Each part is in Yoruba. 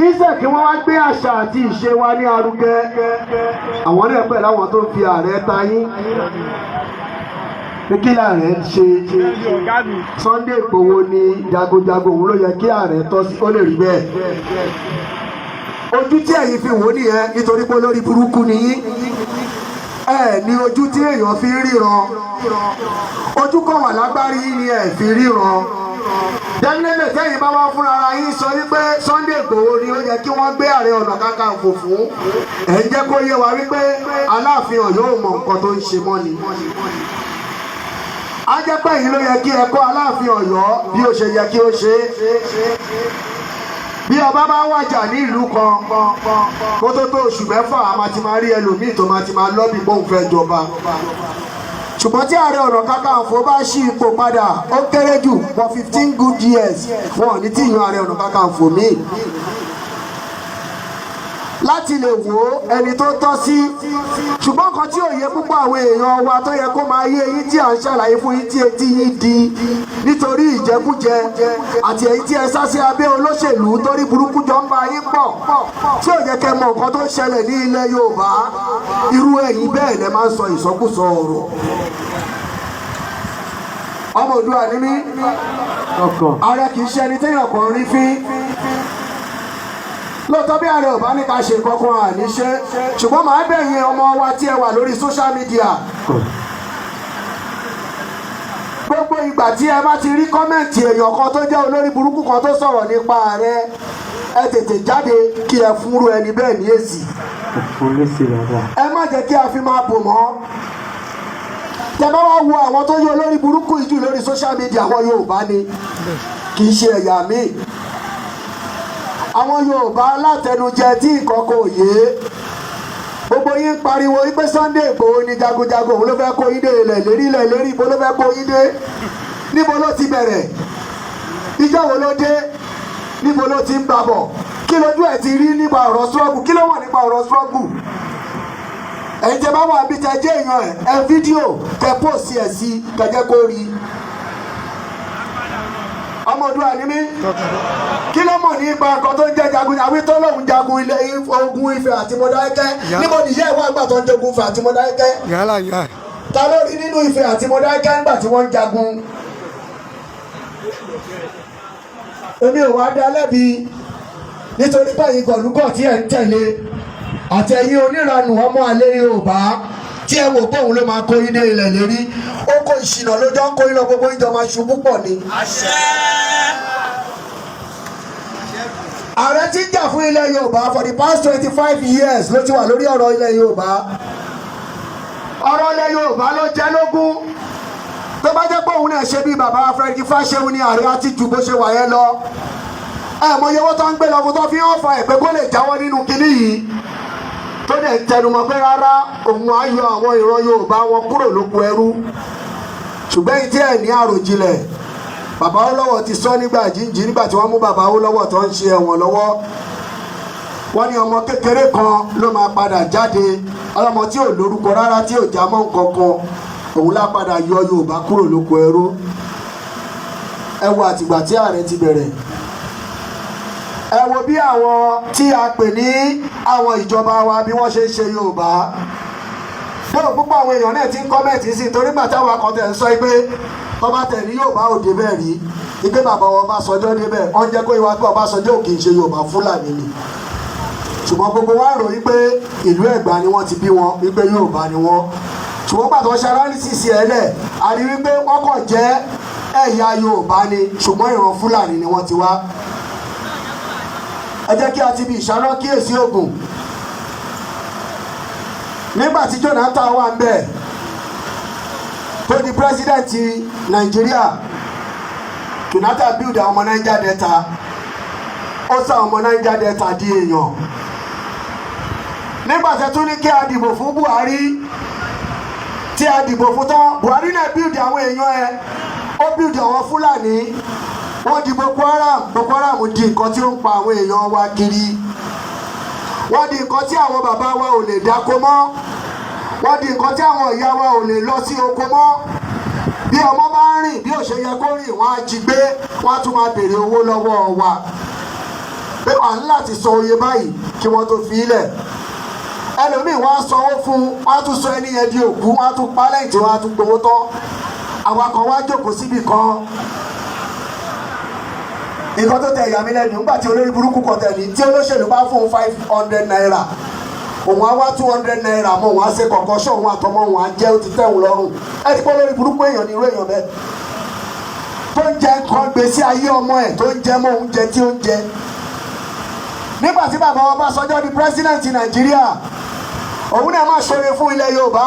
Iṣẹ́ kí wọ́n wá gbé àṣà àti ìṣe wa ní arugẹ. Àwọn náà pẹ̀lú àwọn tó fi ààrẹ ta yín. Kí ààrẹ ṣe Sunday Igboho ni jagunjagun òun ló yẹ kí ààrẹ tọ́ sí, ó lè rí bẹ́ẹ̀. Ojú tí ẹ̀yin fi wò nìyẹn nítorí pé olórí burúkú ni yín. Ẹ ní ojú tí èèyàn fi ríran. Ojú kan wà lágbárí yín ni ẹ fi ríran. Dẹ́gbẹ́lẹ́ tẹ́yìn bá wá fúnra ara yín sọ wípé Sunday Igboho ni ó yẹ kí wọ́n gbé Ààrẹ Ọ̀nà Kakanfò fún. Ẹ̀ ń jẹ́ kó yé wa wípé Aláàfin Ọ̀yọ́ ò mọ nǹkan tó ń ṣe mọ́ ni. Á jẹ́ pé èyí ló yẹ kí ẹ kọ́ Aláàfin Ọ̀yọ́ bí ó ṣe yẹ kí ó ṣe. Bí ọba bá wàjà ní ìlú kan kó tó tó oṣù mẹ́fà a máa ti máa rí ẹlòmíì tó máa ti máa lọ́bì bóun fẹ́ jọba. Ṣùgbọ́n tí Ààrẹ Ọ̀nà Kakanfò bá ṣí ipò padà ó kéré jù for 15 good years wọn ò ní tí yan Ààrẹ Ọ̀nà Kakanfò míì. Láti lè wò ẹni tó tọ́ sí. Ṣùgbọ́n kan tí ò yé púpọ̀ àwọn èèyàn wa tó yẹ kó máa yé yín tí à ń ṣàlàyé fún yín tí etí yín di nítorí ìjẹkújẹ àti èyí tí ẹ sá sí abẹ́ olóṣèlú torí burúkú jọ ń bá yín pọ̀ tí ò yẹ kẹ́ mọ nǹkan tó ń ṣẹlẹ̀ ní ilẹ̀ Yorùbá irú ẹ̀yin bẹ́ẹ̀ lẹ máa ń sọ ìsọkúsọ ọ̀rọ̀. Ọmọ Oòduà ni mí ààrẹ kì í ṣe ẹni téèyàn kan rí fín. Lóòótọ́ bí ààrẹ ò bá ní ká ṣe kankan àníṣe ṣùgbọ́n màá bẹ̀yìn ọmọ wa tí ẹ wà lórí social media. Gbogbo ìgbà tí ẹ bá ti rí kọ́mẹ̀ntì èèyàn kan tó jẹ́ olórí burúkú kan tó sọ̀rọ̀ nípa ààrẹ ẹ tètè jáde kí ẹ fúnru ẹni bẹ́ẹ̀ ní èsì. Ẹ má jẹ́ kí a fi máa bò mọ́. Tẹ bá wá wo àwọn tó yẹ olórí burúkú ìjù lórí social media àwọn Yorùbá ni kì í ṣe ẹ̀yà míì. Àwọn Yorùbá alátẹnujẹ tí nǹkan kò yé gbogbo yín pariwo wípé Sunday Igboho ni jagunjagun òun ló fẹ́ kó yín dé ilẹ̀ lérí ibo ló fẹ́ kó yín dé níbo ló ti bẹ̀rẹ̀ ìjọ wo ló dé níbo ló ti ń bá bọ̀ kí lójú ẹ̀ ti rí nípa ọ̀rọ̀ struggle kí ló wà nípa ọ̀rọ̀ struggle. Ẹ̀yin tẹ́ bá wà bí tẹ́ jẹ́ èèyàn ẹ fídíò kẹ́ pòsì ẹ̀ sí kẹ́jẹ́ kó rí. Ọmọ Oòduà ni mí kí ló mọ̀ nípa nǹkan tó ń jẹ́ jagun àwí tó lóun jagun ilé ogun Ifẹ̀ àti Mọdákẹ́kẹ́ níbo nìyẹn ìwà àgbà tó ń jagun Ifẹ̀ àti Mọdákẹ́kẹ́ ta ló rí nínú Ifẹ̀ àti Mọdákẹ́kẹ́ nígbà tí wọ́n ń jagun. Èmi ò wá dá lẹ́bi nítorí báyìí gọ̀lúgọ̀ tí ẹ̀ ń tẹ̀lé àti ẹ̀yin oníranù ọmọ àlè Yorùbá tí ẹ wò pé òun ló máa kó yín dé ilẹ̀ lérí ó kó ìṣìnà lójó ń kó yín lọ gbogbo ìjọ máa ṣubú pọ̀ ni. Ààrẹ tí ń jà fún ilẹ̀ Yorùbá for the past 25 years ló ti wà lórí ọ̀rọ̀ ilẹ̀ Yorùbá. Ọ̀rọ̀ ilẹ̀ Yorùbá ló jẹ́ lógún. Tó bá jẹ́ pé òun náà ṣe bí bàbá Frederick Fáṣẹ̀hùn ni ààrẹ á ti jù bó ṣe wà yẹn lọ. Ẹ mọ iye owó tó ń gbé lọ fún tó fi hàn fa ẹ̀pẹ́ kó lè jáwọ́ nínú kinní yìí. Tó dẹ̀ tẹnumọ́ pé rárá òun á yọ àwọn ìran Yorùbá wọn kúrò lóko ẹrú. Ṣùgbọ́n ìdí ẹ̀ ní àròjinlẹ̀ bàbá Awólọ́wọ̀ ti sọ nígbà jíǹjì nígbà tí wọ́n mú bàbá Awólọ́wọ̀ tó ń ṣe ẹ̀wọ̀n lọ́wọ́. Wọ́n ní ọmọ kékeré kan ló máa padà jáde ọlọ́mọ tí ò lórúkọ rárá tí ò já mọ́ nǹkan kan òun lá padà yọ Yorùbá kúrò lóko ẹrú. Ẹ wo àtìgbà tí ààrẹ ti bẹ̀rẹ̀. Ẹ wo bí àwọn tí a pè ní àwọn ìjọba wa bí wọ́n ṣe ń ṣe Yorùbá. Bọ́ọ̀ púpọ̀ àwọn èèyàn náà ti ń kọ́mẹ̀tì sí torí gbà táwọn akọ̀tẹ̀ ń sọ pé ọba tẹ̀lé Yorùbá ò débẹ̀ rí ipé bàbá Ọbásanjọ́ débẹ̀ wọ́n jẹ́ kó ìwà pé Ọbásanjọ́ ò kì í ṣe Yorùbá Fúlàní ni. Ṣùgbọ́n gbogbo wa rò wípé ìlú Ẹ̀gbá ni wọ́n ti bí wọn wípé Yorùbá ni wọ́n. Ṣùgbọ́n pàtó ṣe aráàlísìsì ẹ̀lẹ̀ a rí wípé wọ́n kàn jẹ́ ẹ̀yà Yorùbá ni ṣùgbọ́n ìran Fúlàní ni wọ́n ti wá. Ẹ jẹ́ kí a ti bí ìṣáná kíyèsí Ògùn. Nígbà tí Jonathan wà ń bẹ̀ tó di pírẹsidẹ́ǹtì Nàìjíríà Jonathan build àwọn ọmọ Niger Delta ó sọ àwọn ọmọ Niger Delta di èèyàn. Nígbà tí a tún ní kí a dìbò fún Buhari tí a dìbò fún tán Buhari náà build àwọn èèyàn ẹ̀ ó build àwọn Fúlàní wọ́n di Boko Haram di nǹkan tí ó ń pa àwọn èèyàn wa kiri wọ́n di nǹkan tí àwọn bàbá wa ò lè dáko mọ́ wọ́n di nǹkan tí àwọn ìyá wa ò lè lọ sí oko mọ́. Bí ọmọ bá ń rìn bí ò ṣe yẹ kó rìn, wọ́n á jí gbé, wọ́n á tún máa béèrè owó lọ́wọ́ wa pé à ń láti sọ oye báyìí kí wọ́n tó fi ilẹ̀. Ẹlòmíì wọ́n á sanwó fún, wọ́n á tún sọ ẹni yẹn di òkú, wọ́n á tún pa lẹ́yìn tí wọ́n á tún gbowó tán. Àwa kan wá jókòó síbì kan. Nǹkan tó tẹ ìyá mi lẹ́nu nígbà tí olórí burúkú kan tẹ̀lé tí olóṣèlú bá fún 500 naira, òun á wá 200 naira mọ́, òun á ṣe kọ̀ọ̀kan ṣọ́ òun àtọmọ òun á jẹ́ ó ti tẹ̀wọ̀n lọ́rùn. Ẹ ti pọ́ lórí burúkú èèyàn ní irú èèyàn bẹ́ẹ̀ tó ń jẹ nǹkan gbèsè ayé ọmọ ẹ̀ tó ń jẹ mọ́ oúnjẹ tí ó ń jẹ. Nígbà tí bàbá Ọbásanjọ́ di president Nàìjíríà, òun náà máa ṣoore fún ilẹ̀ Yorùbá,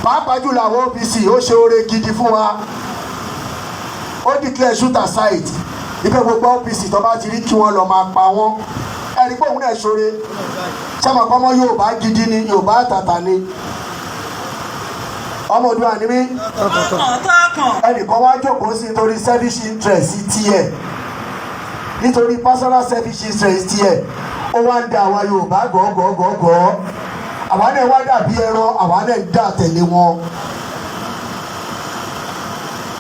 pàápàá jùlọ àwọn OPC. Ó ṣe oore gidi fún wa. Ó declare shoot aside ipe gbogbo OPC tó bá ti rí kí wọ́n lọ máa pa wọ́n. Ẹni pé òun náà ṣoore. Ṣé mo pọ́ mọ́ Yorùbá gidi ni, Yorùbá àtàtà ni. Ọmọ Oòduà ni mí. Ẹnìkan wá jókòó sí nítorí selfish interest tiẹ̀, nítorí personal selfish interest tiẹ̀, ó wá ń da àwa Yorùbá gọ́gọ́gọ́gọ́. Àwa náà wá dàbí ẹran, àwa náà ń dà tẹ̀lé wọn.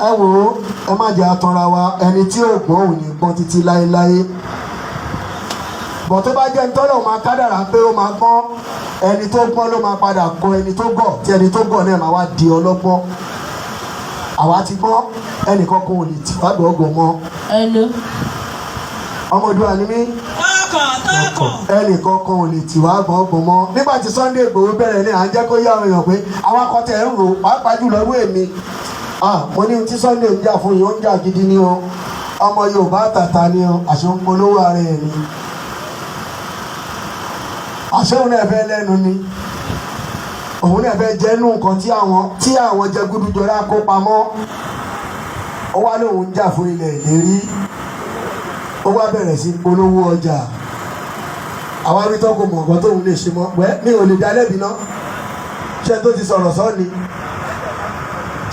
Ẹ wò ó, ẹ má jẹ́ àtọ̀ra wa, ẹni tí ò gbọ́n ò ní gbọ́n títí láéláé. Bọ̀ tó bá jẹ́ ntọ́lọ̀ máa kádàrá pé ó máa gbọ́n, ẹni tó gbọ́n ló máa padà kọ ẹni tó gọ̀, tí ẹni tó gọ̀ náà máa wá di ọlọ́gbọ́n. Àwa ti gbọ́n, ẹnìkan kan ò lè tì wá gbọ́gbọ́ mọ́. Ọmọ Oòduà ni mí. Ẹnìkan kan ò lè tì wá gbọ́gbọ́ mọ́. Nígbà tí Sunday Igboho bẹ̀rẹ̀ ní à ń jẹ́ kó yá àwọn èèyàn pé àwọn akọ́tẹ̀ ń rò pàápàá jùlọ irú èmi. Mo ní tí Sunday ń jà fún yìí, ó ń jà gidi ni o. Ọmọ Yorùbá àtàtà ni o, àṣẹ ń polówó ara ẹ̀ ni. Àṣẹ òun náà fẹ́ lẹ́nu ni. Òun náà fẹ́ jẹ́ nù nǹkan tí àwọn jẹgúdújọra kó pamọ́. Ó wá lóun ń jà fún ilẹ̀ ìlérí. Ó wá bẹ̀rẹ̀ sí polówó ọjà. Àwa rí tọ́kọ mọ̀ nǹkan tóun lè ṣe mọ́. Wẹ́ mi ò lè dá lẹ́bi náà. Ṣé tó ti sọ̀rọ̀ sọ́ ni?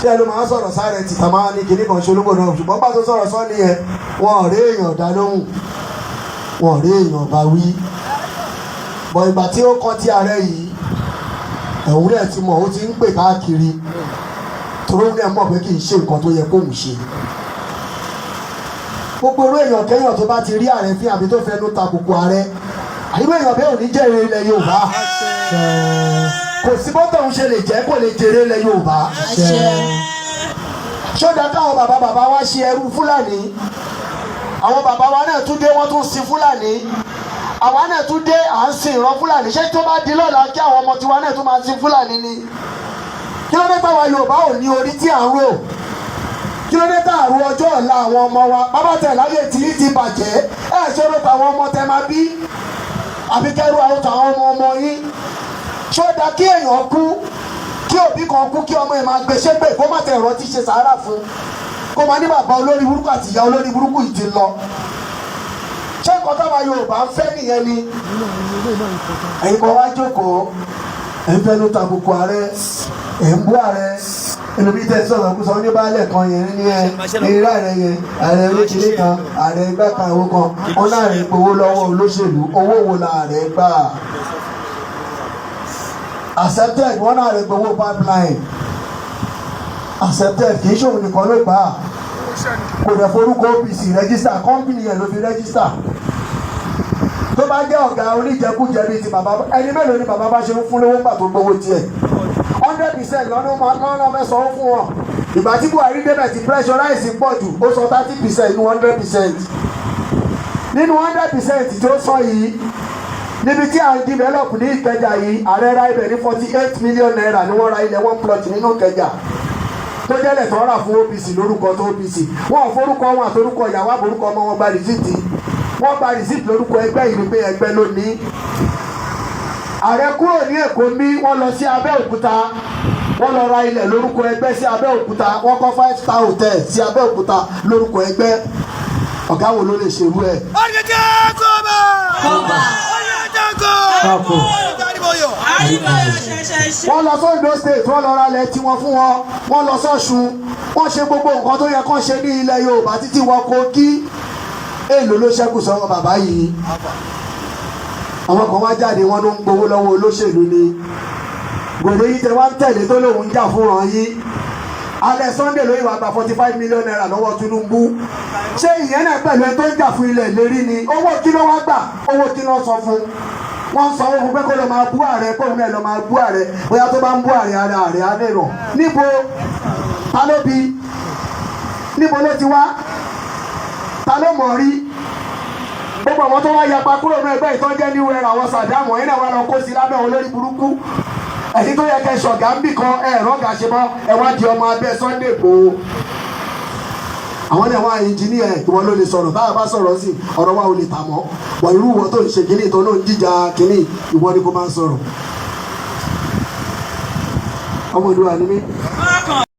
Ṣé ẹ ló máa sọ̀rọ̀ sáré tìta máa ní kinní kan ṣológbò náà? Ṣùgbọ́n pàtó sọ̀rọ̀ sọ́ ni ẹ, wọn ò rí èèyàn dá lóhùn, wọn ò rí èèyàn bá wí. Bọ̀ ìgbà tí ó kọ́ tí ààrẹ yìí, ẹ̀hún rẹ̀ ti mọ̀, ó ti ń pè káàkiri torí ó náà mọ̀ pé kì í ṣe nǹkan tó yẹ kóun ṣe. Gbogbo irú èèyàn kẹ́yàn tó bá ti rí ààrẹ fi àbí tó fẹnu tàbùkù ààrẹ, irú èèyàn bẹ́ẹ̀ ò ní jẹ́ èrè ilẹ̀ Yorùbá. Kò sí bọ́tọ̀ ń ṣe lè jẹ́ kó lè jèrè ilẹ̀ Yorùbá. Ṣọ́dá káwọn bàbá wa ṣe ẹrú Fúlàní, àwọn bàbá wa náà tún dé wọ́n tún sin Fúlàní, àwa náà tún dé à ń sin ìran Fúlàní. Ṣé tó bá di lọ́la kí àwọn ọmọ tiwa náà tún máa sin Fúlàní ni? Kí ló dé táwa Yorùbá ò ní orí tí à ń rò? Kí ló dé tá àrùn ọjọ́ ọ̀la àwọn ọmọ wa? Bàbá tẹ̀ láyé tí ti bàjẹ́, ẹ̀ ṣòro táwọn ọmọ tẹ máa bí, àbí kẹ́rù àwọn táwọn ọmọ yín. Ṣó dá kí èèyàn kú, kí òbí kan kú, kí ọmọ ẹ̀ máa gbé ṣépè kó má tẹ̀ ẹ̀rọ tí ṣe sàárà fún, kó máa ní bàbá olórí burúkú àti ìyá olórí burúkú yìí ti lọ? Ṣé nǹkan táwa Yorùbá ń fẹ́ nìyẹn ni? Ẹ̀yin kan wá jókòó, ẹ̀ ń fẹnu tàbùkù ààrẹ, ẹ̀ ń bú ààrẹ. Ẹlòmíì tẹ́ sọ̀rọ̀ kú sọ ní baálẹ̀ kan yẹn ní eré ààrẹ yẹn, ààrẹ olóṣèlú kan, ààrẹ ẹgbẹ́ kan owó kan, wọn náà rẹ̀ gbowó lọ́wọ́ olóṣèlú, owó wo la ààrẹ gbà? Accepted, wọn náà rẹ̀ gbowó pipeline. Accepted, kì í ṣòwò nìkan ló gbà á. Kò dẹ̀ forúkọ OPC rẹ́gísítà, kọ́mpìnì yẹn ló fi rẹ́gísítà. Tó bá jẹ́ ọ̀gá oníjẹkújẹ bíi ti bàbá, ẹni mélòó ni bàbá bá ṣe ń fún lówó ńgbà tó gbowó tiẹ̀? 100% lọ́nà máa fẹ́ sanwó fún wọn. Ìgbà tí Buhari débẹ̀ ti pressurize pọ̀ jù, ó sọ 30% nínú 100%. Nínú 100% tí ó sọ yìí, níbi tí à ń develop ní Ìkẹjà yìí, ààrẹ ra ibẹ̀ ní 48 million naira ni wọ́n ra ilẹ̀ 1 plot nínú Ìkẹjà. Tó jẹ́lẹ̀ tó rà fún OPC lórúkọ tó OPC. Wọ́n ò forúkọ wọn àtorúkọ ìyàwó àborúkọ ọmọ wọn gba rìsíìtì. Wọ́n gba rìsíìtì lórúkọ ẹgbẹ́ yìí ni pé ẹgbẹ́ ló ní. Ààrẹ kúrò ní Èkó bí wọ́n lọ sí Abẹ́òkúta, wọ́n lọ ra ilẹ̀ lórúkọ ẹgbẹ́ sí Abẹ́òkúta, wọ́n kọ́ 5-star hotel sí Abẹ́òkúta lórúkọ ẹgbẹ́. Ọ̀gá wo ló lè ṣerú ẹ̀? Wọ́n lọ sóńdó state, wọ́n lọ ra ilẹ̀ tiwọn fún wọn, wọ́n lọ sọ́ṣun, wọ́n ṣe gbogbo nǹkan tó yẹ kán ṣe ní ilẹ̀ Yorùbá títí wọ Kogi. Èèlò ló ṣẹ́kù sọ́wọ́ bàbá yìí. Àwọn kan wá jáde wọn ló ń gbowó lọ́wọ́ olóṣèlú ni. gòdè yìí tẹ wá ń tẹ̀lé tó lóun ń jà fúnra yín alẹ́ Sunday lóyún wa gba 45 million naira lọ́wọ́ Tinubu ṣé ìyẹn náà pẹ̀lú ẹ tó ń jà fún ilẹ̀ ìlérí ni owó kí ló wá gbà owó kí ló sọ fún wọ́n sọ owó fún pé kó lọ máa bú ààrẹ kóun náà lọ máa bú ààrẹ bóyá tó bá ń bú ààrẹ ara ààrẹ á lè rọ̀ níbo ta ló bí níbo ló ti wá ta ló mọ̀ rí gbogbo àwọn tó wá yapa kúrò ní ẹgbẹ́ ìtọ́jẹ́ ní wẹ́rẹ́ àwọn sàdámù ẹ̀yìn náà wà lọ kó sí lábẹ́ wọn lórí burúkú ẹ̀sìn tó yẹ kẹ́ ṣọ̀gá ń bì kan ẹ̀rọ gà ṣe mọ́ ẹ wá di ọmọ abẹ́ Sunday Igboho àwọn náà wá ẹnjìníà ìwọ ló lè sọ̀rọ̀ báwa bá sọ̀rọ̀ sí ọ̀rọ̀ wa ò lè tà mọ́ wọ̀ irú ìwọ tó ń ṣe kínní tó ló ń jíjà kínní ìwọ ni kó máa ń sọ̀rọ̀ ọmọ ìlú wa ni mí.